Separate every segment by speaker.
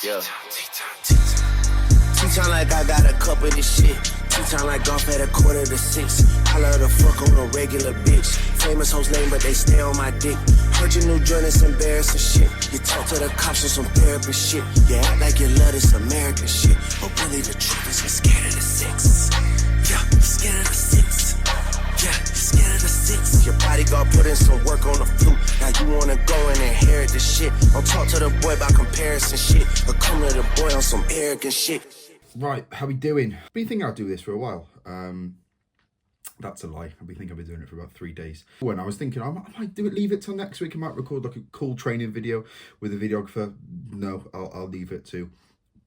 Speaker 1: Yeah. T-time like I got a cup of this shit. T-time like golf at 5:45. I love to fuck on a regular bitch. Famous hoes lame, but they stay on my dick. Heard your new joint is embarrassing shit. You talk to the cops on some therapy shit. You act like you love this American shit. But really the truth is you're scared of the six. Yeah, you're scared of the six. Yeah, you're scared of the six. Your bodyguard put in some work on the flute. Now you wanna go and inherit the shit. Don't talk to the boy about comparison shit. But come to the boy on some arrogant shit.
Speaker 2: Right, how we doing? I've been thinking I'll do this for a while. That's a lie. I've been doing it for about 3 days. When I was thinking, I might do it, leave it till next week. I might record like a cool training video with a videographer. No, I'll leave it to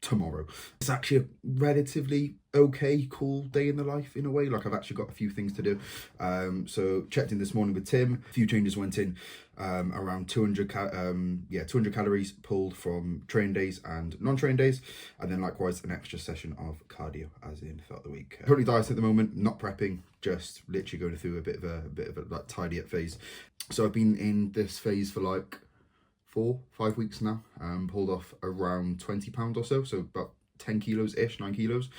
Speaker 2: tomorrow. It's actually a relatively okay, cool day in the life in a way. Like I've actually got a few things to do. So checked in this morning with Tim. A few changes went in. Around 200 calories pulled from train days and non-train days, and then likewise an extra session of cardio as in throughout the week. Currently dieting at the moment, not prepping, just literally going through a bit of a like tidy up phase. So I've been in this phase for like 4-5 weeks now. Pulled off around 20 pounds or so about 10 kilos ish, 9 kilos.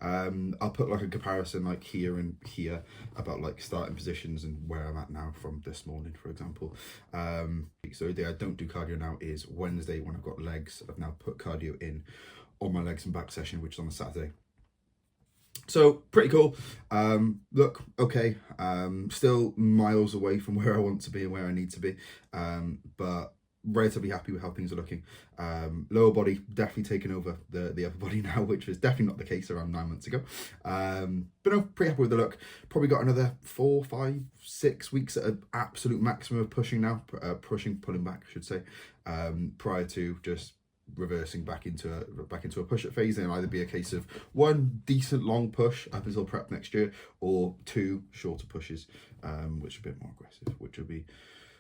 Speaker 2: I'll put like a comparison like here and here about like starting positions and where I'm at now from this morning, for example. So the day I don't do cardio now is Wednesday when I've got legs. I've now put cardio in on my legs and back session, which is on a Saturday. So pretty cool. Look, okay. Still miles away from where I want to be and where I need to be. But relatively happy with how things are looking. Lower body definitely taking over the upper body now, which was definitely not the case around 9 months ago. But no, pretty happy with the look. Probably got another 4, 5, 6 weeks at an absolute maximum of pushing now. Pulling back, I should say. Prior to just reversing back into a push-up phase, and it'll either be a case of 1 decent long push up until prep next year, or 2 shorter pushes, which are a bit more aggressive, which will be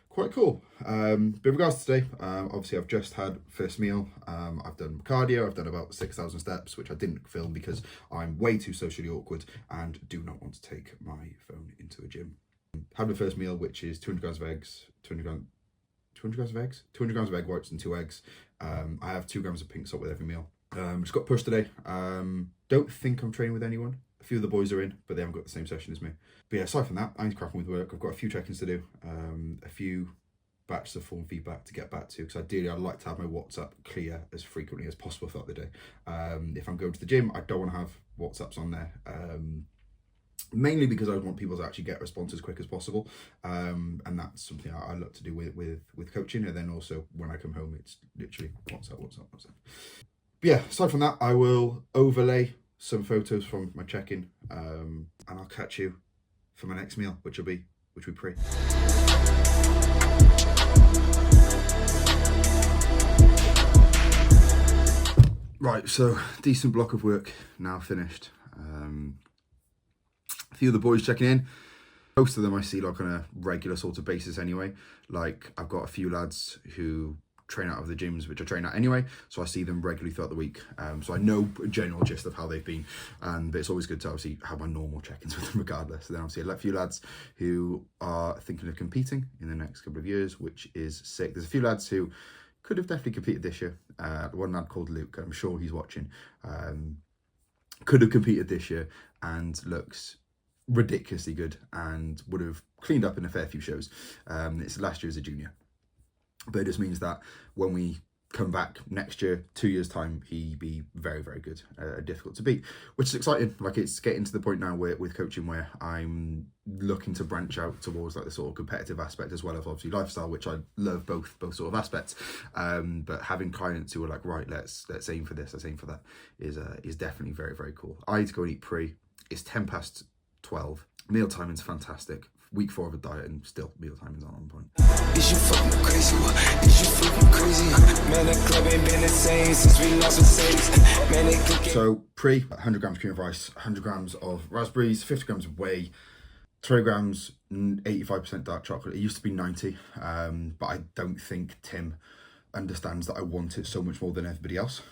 Speaker 2: quite cool. But in regards to today, obviously I've just had first meal. I've done cardio. I've done about 6,000 steps, which I didn't film because I'm way too socially awkward and do not want to take my phone into a gym. Had my first meal, which is 200 grams of eggs, 200 grams of egg whites and 2 eggs. I have 2 grams of pink salt with every meal. Just got pushed today. Don't think I'm training with anyone. A few of the boys are in, but they haven't got the same session as me. But yeah, aside from that, I need to crack on with work. I've got a few check-ins to do, a few batches of form feedback to get back to, because ideally I'd like to have my WhatsApp clear as frequently as possible throughout the day. If I'm going to the gym, I don't want to have WhatsApps on there, mainly because I want people to actually get a response as quick as possible, and that's something I look to do with coaching. And then also when I come home, it's literally WhatsApp. But yeah, aside from that, I will overlay some photos from my check-in, and I'll catch you for my next meal, which will be pre. Right, so decent block of work now finished. A few of the boys checking in. Most of them I see like on a regular sort of basis anyway. Like I've got a few lads who train out of the gyms which I train at anyway, so I see them regularly throughout the week. So I know a general gist of how they've been, but it's always good to obviously have my normal check-ins with them regardless. And then obviously a few lads who are thinking of competing in the next couple of years, which is sick. There's a few lads who could have definitely competed this year. One lad called Luke, I'm sure he's watching, could have competed this year and looks ridiculously good and would have cleaned up in a fair few shows. It's last year as a junior, but it just means that when we come back next year, 2 years time, he'd be very, very good, difficult to beat, which is exciting. Like it's getting to the point now where with coaching where I'm looking to branch out towards like the sort of competitive aspect as well as obviously lifestyle, which I love both sort of aspects. But having clients who are like, right, let's aim for this, let's aim for that, is definitely very, very cool. I need to go and eat pre. It's 12:10. Meal timing's fantastic. Week 4 of a diet and still meal timing's on point.
Speaker 1: Is you fucking crazy? Is you fucking crazy? Man, the club ain't been the same since we lost Mercedes. Man, they could get...
Speaker 2: So pre, 100 grams cream of rice, 100 grams of raspberries, 50 grams of whey, 3 grams, 85% dark chocolate. It used to be 90, but I don't think Tim understands that I want it so much more than everybody else.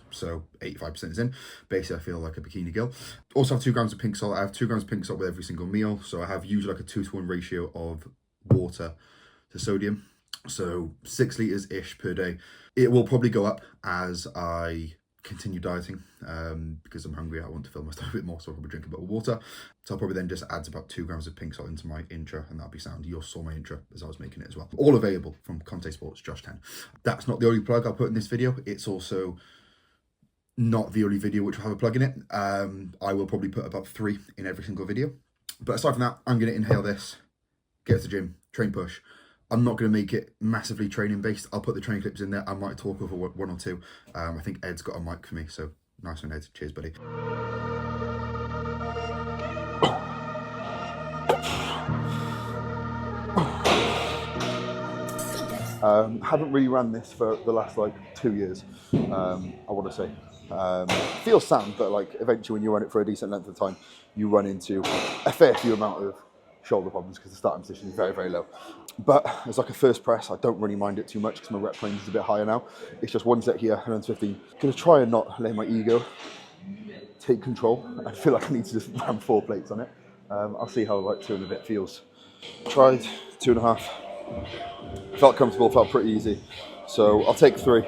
Speaker 2: So 85% is in. Basically, I feel like a bikini girl. Also have 2 grams of pink salt. I have 2 grams of pink salt with every single meal. So I have usually like a 2-to-1 ratio of water to sodium. So 6 litres-ish per day. It will probably go up as I continue dieting because I'm hungry. I want to fill my stomach a bit more, so I'll probably drink a bit of water. So I'll probably then just add about 2 grams of pink salt into my intro, and that'll be sound. You saw my intro as I was making it as well. All available from Conte Sports, Josh 10. That's not the only plug I'll put in this video. It's also not the only video which will have a plug in it. I will probably put about 3 in every single video. But aside from that, I'm going to inhale this, get to the gym, train push. I'm not going to make it massively training based. I'll put the training clips in there. I might talk over 1 or 2. I think Ed's got a mic for me, so nice one, Ed. Cheers, buddy. Haven't really ran this for the last like 2 years, I want to say. Feels sound, but like eventually when you run it for a decent length of time, you run into a fair few amount of shoulder problems because the starting position is very, very low. But as like a first press, I don't really mind it too much because my rep range is a bit higher now. It's just 1 set here, 115. Gonna try and not let my ego take control. I feel like I need to just ram 4 plates on it. I'll see how like 2 and a bit feels. Tried 2.5. Felt comfortable, felt pretty easy. So I'll take 3.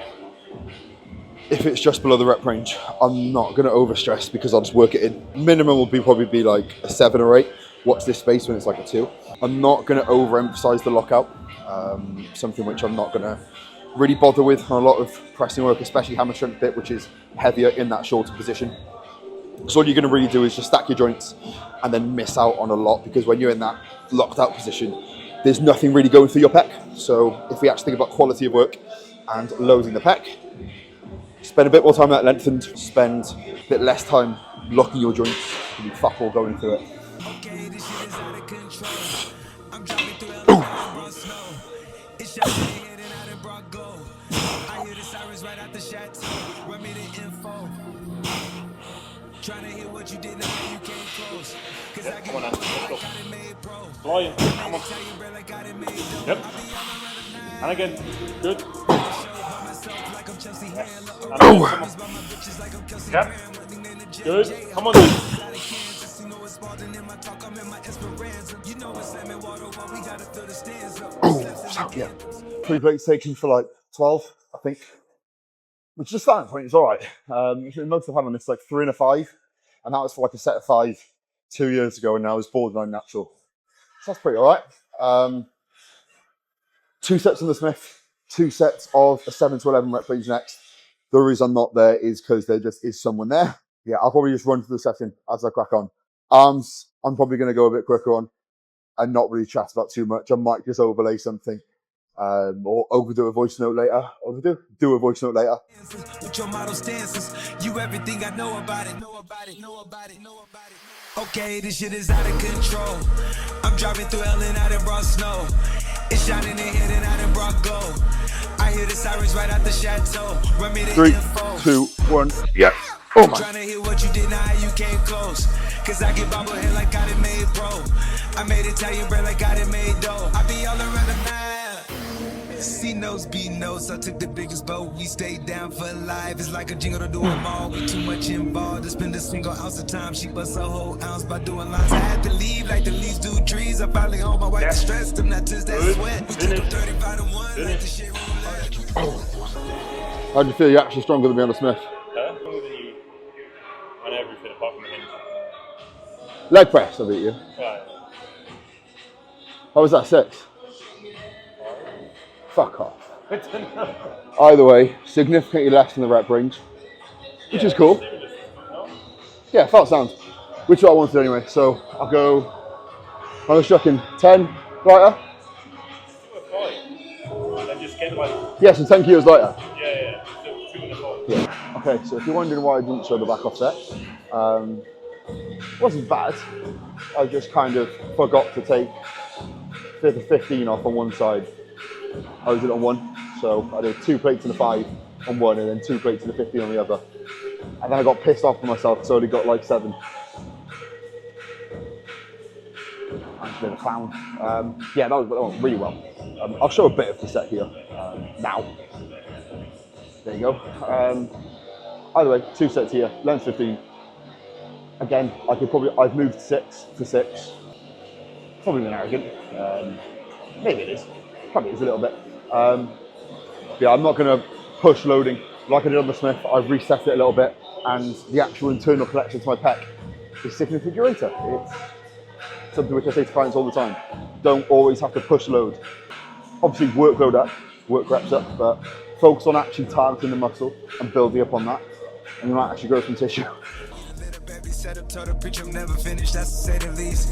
Speaker 2: If it's just below the rep range, I'm not gonna overstress because I'll just work it in. Minimum will probably be like a 7 or 8. Watch this space when it's like a 2. I'm not going to overemphasize the lockout, something which I'm not going to really bother with on a lot of pressing work, especially hammer strength bit, which is heavier in that shorter position. So all you're going to really do is just stack your joints and then miss out on a lot, because when you're in that locked out position, there's nothing really going through your pec. So if we actually think about quality of work and loading the pec, spend a bit more time at lengthened, spend a bit less time locking your joints, and fuck all going through it.
Speaker 1: Okay, this shit is out of control. I'm driving through LA, snow. It's shot in the head and out in broad glow. I hear the sirens right out the chateau. Run me the info. Trying to hear what you did, now you came close. Cause I get like got it made pro.
Speaker 3: Flying. Come on. Yep. And again. Good. Yep. Good. Come on, dude.
Speaker 4: Oh, yeah. 3 plates taken for like 12, I think. Which is a starting point, it's alright. Most of the time on this like 3 and a 5. And that was for like a set of 5 2 years ago, and now it's borderline natural. So that's pretty alright. 2 sets on the Smith, 2 sets of a 7 to 11 rep range next. The reason I'm not there is because there just is someone there. Yeah, I'll probably just run through the session as I crack on. Arms, I'm probably going to go a bit quicker on and not really chat about too much. I might just overlay something or overdo a voice note later. Or do a voice note later.
Speaker 1: With your model stances, you everything I know about it. Okay, this shit is out of control. I'm driving through hell and out in broad snow. It's shot in the head and out in broad glow. I hear the sirens right out the chateau. Run me the
Speaker 4: 3,
Speaker 1: info.
Speaker 4: 2, 1, yeah. Oh my.
Speaker 1: Trying to hear what you did, now how you came close. Cause I get bobblehead like got it made pro. I made Italian bread like got it made dough. I be all around the map. C notes, B notes, I took the biggest boat. We stayed down for life. It's like a jingle to do them all. We too much involved to spend a single ounce of time. She bust a whole ounce by doing lines. I had to leave like the leaves do trees. I finally home, my wife stressed them, not just that sweat. We took them 35 to 1 like the shit roulette.
Speaker 4: How do you feel? You're actually stronger than me on the Smith.
Speaker 3: Stronger than you on everything apart from the hinge.
Speaker 4: Leg press, I beat you.
Speaker 3: Right.
Speaker 4: How was that, 6? Fuck off. Either way, significantly less than the rep range, which is cool. Yeah, felt sound, which is what I wanted anyway. So I'll go, I was chucking 10 lighter.
Speaker 3: And just get like,
Speaker 4: Yeah, so 10 kilos lighter.
Speaker 3: yeah. So 2 and a 4.
Speaker 4: Yeah. Okay, so if you're wondering why I didn't show the back offset, it wasn't bad. I just kind of forgot to take the 15 off on one side. I was in on 1, so I did 2 plates and a 5 on one, and then 2 plates and a 15 on the other. And then I got pissed off with myself, so I only got like 7. I'm just being a clown. Yeah, that went really well. I'll show a bit of the set here now. There you go. Either way, 2 sets here, length 15. Again, I've moved 6 to 6. Probably been arrogant. Maybe it is. Probably is a little bit. Yeah, I'm not going to push loading like I did on the Smith. I've reset it a little bit, and the actual internal collection to my pec is sticking to configurator. It's something which I say to clients all the time. Don't always have to push load. Obviously, workload up, work reps up, but focus on actually targeting the muscle and building up on that, and you might actually grow some tissue.
Speaker 5: Set up, told the preacher I'm never finished, that's to say the least.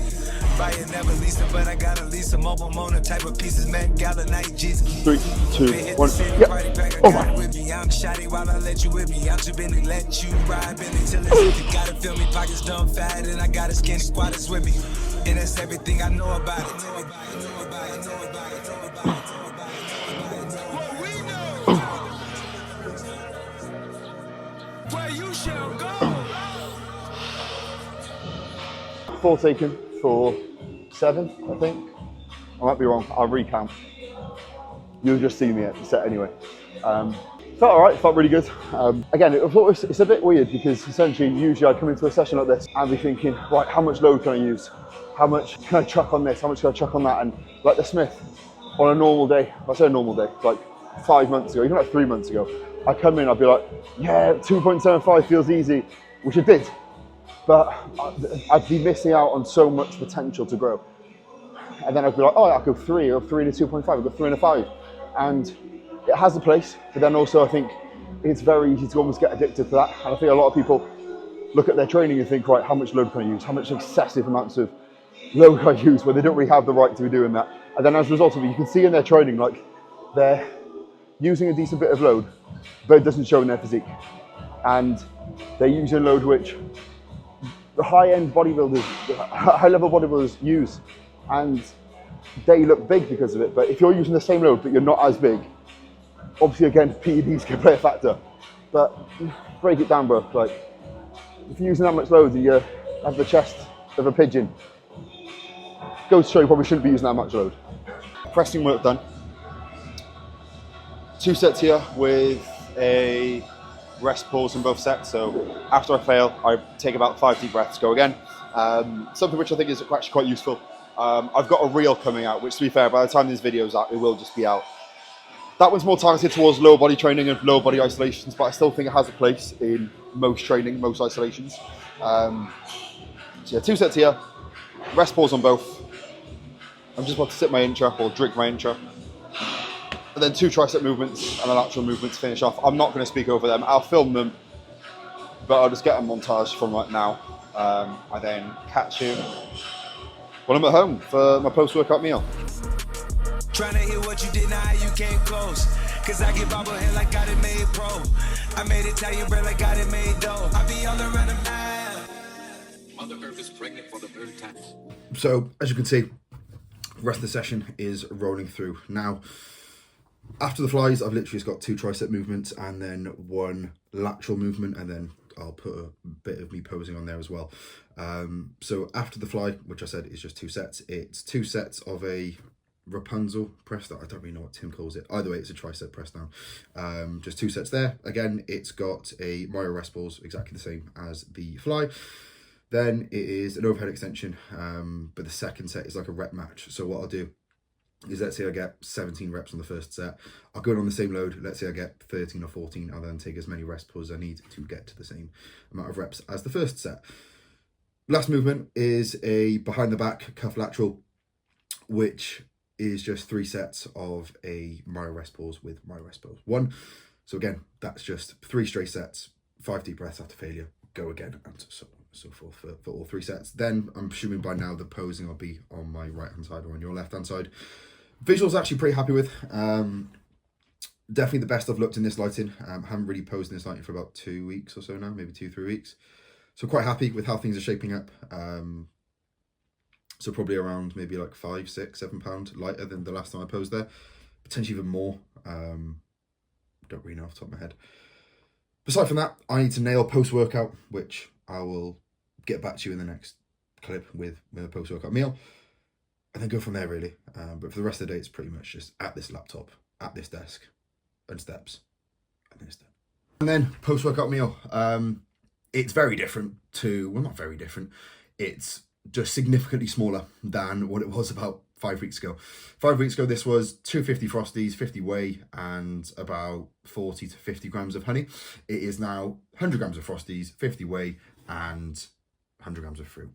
Speaker 5: Buy it, never lease it, but I got at least a mobile Mona type of pieces, Met Gala night, Jesus.
Speaker 4: 3, 2, 1, yeah. Oh my.
Speaker 5: With me, I'm shoddy while I let you with me. I'm too busy let you ride, been until it's you gotta feel me, pockets done fat, and I got a skinny squatters with me. And that's everything I know about it. What we know, where you shall go.
Speaker 4: 4 taken for 7, I think. I might be wrong, I'll recount. You'll just see me at the set anyway. Felt alright, felt really good. Again, it's a bit weird because essentially, usually I come into a session like this and be thinking, right, how much load can I use? How much can I chuck on this? How much can I chuck on that? And like the Smith, on a normal day, I say a normal day, like 5 months ago, even like 3 months ago, I come in, I'd be like, yeah, 2.75 feels easy, which it did. But I'd be missing out on so much potential to grow. And then I'd be like, oh, I'll go 3 or 3 and a 2.5, I'll go 3 and a 5. And it has a place, but then also I think it's very easy to almost get addicted to that. And I think a lot of people look at their training and think, right, how much load can I use? How much excessive amounts of load can I use where they don't really have the right to be doing that? And then as a result of it, you can see in their training, like they're using a decent bit of load, but it doesn't show in their physique. And they're using load which the high-end bodybuilders, high-level bodybuilders use, and they look big because of it. But if you're using the same load but you're not as big, obviously again PEDs can play a factor. But break it down, bro. Like if you're using that much load, you have the chest of a pigeon. Goes to show you probably shouldn't be using that much load. Pressing work done. 2 sets here with a rest pause in both sets. So after I fail, I take about 5 deep breaths, go again. Something which I think is actually quite useful. I've got a reel coming out, which to be fair, by the time this video is out, it will just be out. That one's more targeted towards lower body training and lower body isolations, but I still think it has a place in most training, most isolations. So yeah, 2 sets here, rest pause on both. I'm just about to sit my intra or drink my intra. And then 2 tricep movements and a lateral movement to finish off. I'm not going to speak over them. I'll film them, but I'll just get a montage from right now. I then catch you when I'm at home for my post-workout meal.
Speaker 5: Trying to hear what you did, now you came close. Cause I get bobblehead like got it made pro. I made Italian bread like got it made dough. I be all around the mile.
Speaker 6: Mother Earth is pregnant for the third time.
Speaker 2: So, as you can see, the rest of the session is rolling through. Now, after the flies, I've literally just got 2 tricep movements and then 1 lateral movement, and then I'll put a bit of me posing on there as well. So after the fly, which I said is just 2 sets, it's 2 sets of a Rapunzel press down. I don't really know what Tim calls it. Either way, it's a tricep press down. Just 2 sets there. Again, it's got a Mario rest pause, exactly the same as the fly. Then it is an overhead extension, but the second set is like a rep match. So what I'll do is, let's say I get 17 reps on the first set. I'll go in on the same load. Let's say I get 13 or 14. I'll then take as many rest pauses as I need to get to the same amount of reps as the first set. Last movement is a behind the back cuff lateral, which is just 3 sets of a Mario rest pause with Mario rest pause 1. So again, that's just 3 straight sets, 5 deep breaths after failure, go again, and so forth for all 3 sets. Then I'm assuming by now the posing will be on my right hand side or on your left hand side. Visuals actually pretty happy with. Definitely the best I've looked in this lighting. Haven't really posed in this lighting for about 2 weeks or so now, maybe 2-3 weeks. So quite happy with how things are shaping up. So probably around maybe like 5, 6, 7 pound lighter than the last time I posed there. Potentially even more. Don't really know off the top of my head. Aside from that, I need to nail post-workout, which I will get back to you in the next clip with a post-workout meal. And then go from there, really. But for the rest of the day, it's pretty much just at this laptop, at this desk, and steps, and then steps. And then post-workout meal. It's very different to, well, not very different. It's just significantly smaller than what it was about 5 weeks ago. 5 weeks ago, this was 250 Frosties, 50 whey, and about 40 to 50 grams of honey. It is now 100 grams of Frosties, 50 whey, and 100 grams of fruit.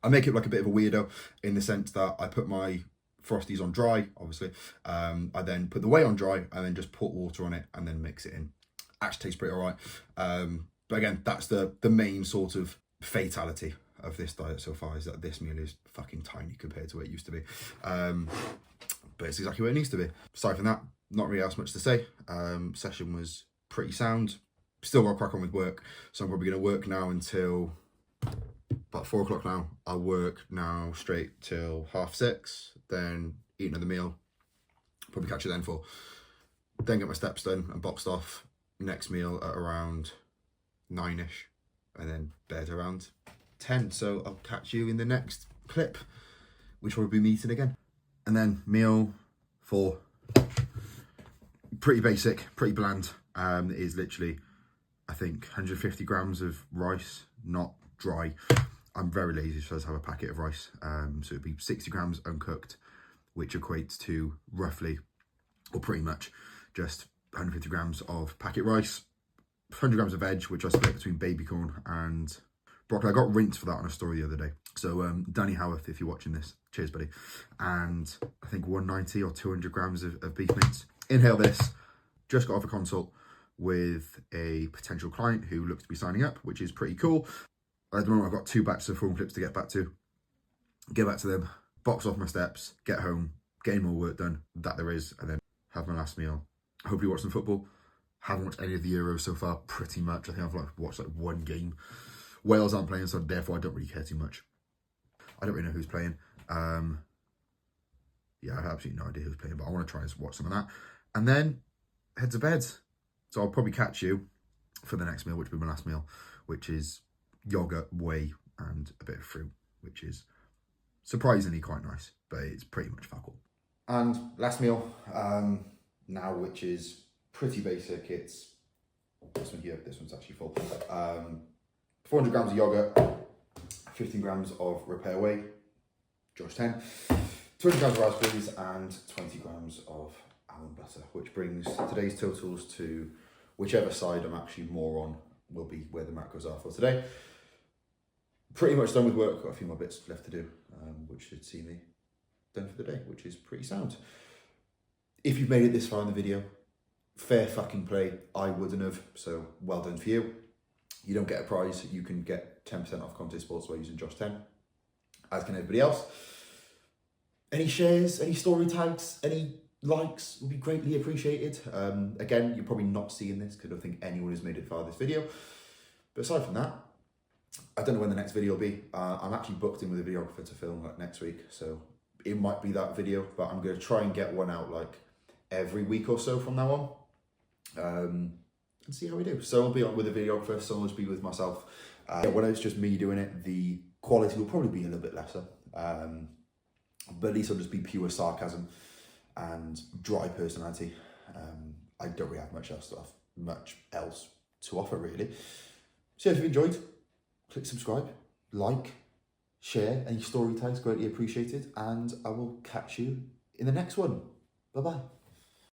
Speaker 2: I make it like a bit of a weirdo in the sense that I put my Frosties on dry, obviously. I then put the whey on dry and then just put water on it and then mix it in. Actually tastes pretty all right. But again, that's the main sort of fatality of this diet so far, is that this meal is fucking tiny compared to what it used to be. But it's exactly what it needs to be. Aside from that, not really else much to say. Session was pretty sound. Still got to crack on with work, so I'm probably going to work now until about 4 o'clock now. I'll work now straight till 6:30, then eat another meal, probably catch it then for, then get my steps done and boxed off. Next meal at around 9ish, and then bed around 10. So I'll catch you in the next clip, which will be meeting again. And then meal 4, pretty basic, pretty bland. It is literally, I think, 150 grams of rice, not dry. I'm very lazy, so I just have a packet of rice. So it'd be 60 grams uncooked, which equates to roughly, or pretty much, just 150 grams of packet rice, 100 grams of veg, which I split between baby corn and broccoli. I got rinsed for that on a story the other day. So Danny Howarth, if you're watching this, cheers, buddy. And I think 190 or 200 grams of beef mince. Inhale this. Just got off a consult with a potential client who looks to be signing up, which is pretty cool. At the moment, I've got 2 batches of form clips to get back to. Get back to them, box off my steps, get home, get more work done, that there is, and then have my last meal. Hopefully watch some football. Haven't watched any of the Euros so far, pretty much. I think I've watched like 1 game. Wales aren't playing, so therefore I don't really care too much. I don't really know who's playing. Yeah, I have absolutely no idea who's playing, but I want to try and watch some of that. And then head to bed. So I'll probably catch you for the next meal, which will be my last meal, which is yogurt, whey, and a bit of fruit, which is surprisingly quite nice, but it's pretty much fuck all. And last meal, now, which is pretty basic. It's this one here. This one's actually full. 400 grams of yogurt, 15 grams of repair whey, Josh 10, 200 grams of raspberries, and 20 grams of almond butter, which brings today's totals to whichever side I'm actually more on will be where the macros are for today. Pretty much done with work. Got a few more bits left to do, which should see me done for the day, which is pretty sound. If you've made it this far in the video, fair fucking play. I wouldn't have, so well done for you. You don't get a prize. You can get 10% off Conte Sportswear using Josh 10, as can everybody else. Any shares, any story tags, any likes would be greatly appreciated. Again, you're probably not seeing this because I don't think anyone has made it far this video. But aside from that, I don't know when the next video will be. I'm actually booked in with a videographer to film like next week, so it might be that video, but I'm going to try and get one out like every week or so from now on. And see how we do. So I'll be on with a videographer, so I'll just be with myself. When it's just me doing it, the quality will probably be a little bit lesser. But at least I'll just be pure sarcasm and dry personality. I don't really have much else to offer really. So if you enjoyed, click subscribe, like, share, any story tags, greatly appreciated. And I will catch you in the next one. Bye-bye.